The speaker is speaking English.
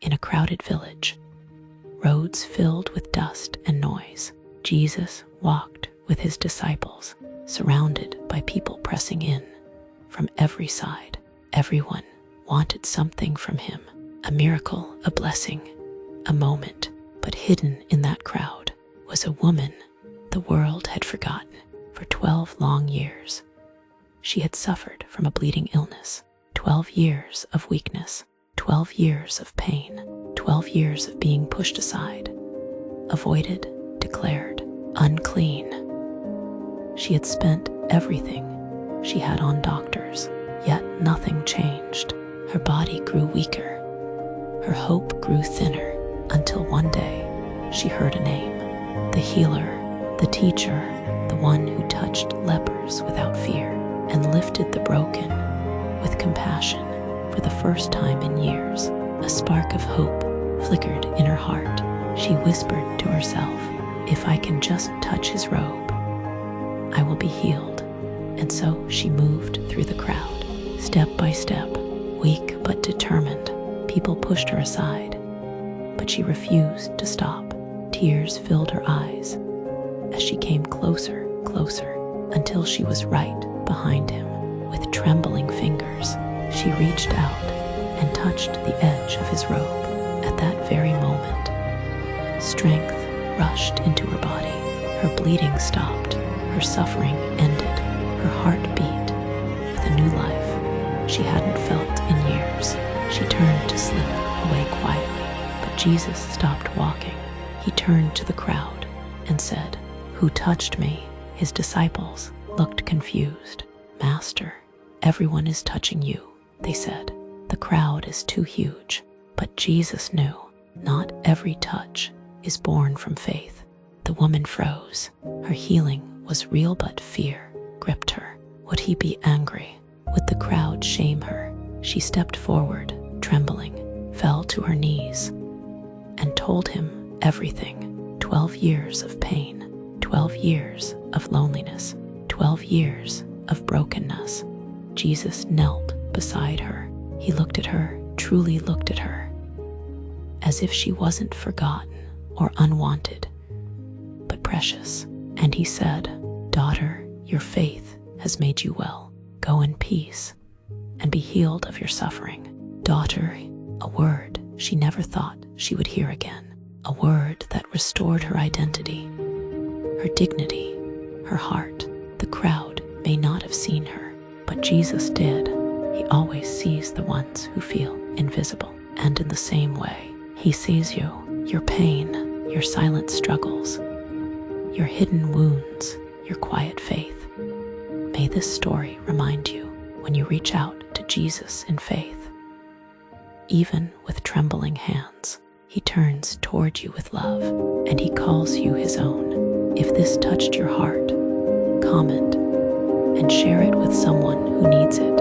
in a crowded village, roads filled with dust and noise. Jesus walked with his disciples, surrounded by people pressing in from every side. Everyone wanted something from him, a miracle, a blessing, a moment. But hidden in that crowd was a woman the world had forgotten. For 12 long years, she had suffered from a bleeding illness. 12 years of weakness, 12 years of pain, 12 years of being pushed aside, avoided, declared unclean. She had spent everything she had on doctors, yet nothing changed. Her body grew weaker, her hope grew thinner, until one day she heard a name: the healer, the teacher, the one who touched lepers without fear and lifted the broken with compassion. For the first time in years, a spark of hope flickered in her heart. She whispered to herself, "If I can just touch his robe, I will be healed." And so she moved through the crowd, step by step, weak but determined. People pushed her aside, but she refused to stop. Tears filled her eyes as she came closer, closer, until she was right behind him. With trembling fingers, she reached out and touched the edge of his robe. At that very moment, strength rushed into her body. Her bleeding stopped, her suffering ended, her heart beat with a new life she hadn't felt in years. She turned to slip away quietly, but Jesus stopped walking. He turned to the crowd and said, "Who touched me?" His disciples looked confused. "Master, everyone is touching you," they said. "The crowd is too huge." But Jesus knew not every touch is born from faith. The woman froze. Her healing was real, but fear gripped her. Would he be angry? Would the crowd shame her? She stepped forward, trembling, fell to her knees, and told him everything. 12 years of pain, 12 years of loneliness, 12 years of brokenness. Jesus knelt beside her. He looked at her, truly looked at her, as if she wasn't forgotten or unwanted, but precious. And he said, "Daughter, your faith has made you well. Go in peace and be healed of your suffering." Daughter, a word she never thought she would hear again. A word that restored her identity, her dignity, her heart. The crowd may not have seen her, but Jesus did. He always sees the ones who feel invisible. And in the same way, he sees you, your pain, your silent struggles, your hidden wounds, your quiet faith. May this story remind you, when you reach out to Jesus in faith, even with trembling hands, he turns toward you with love, and he calls you his own. If this touched your heart, comment and share it with someone who needs it.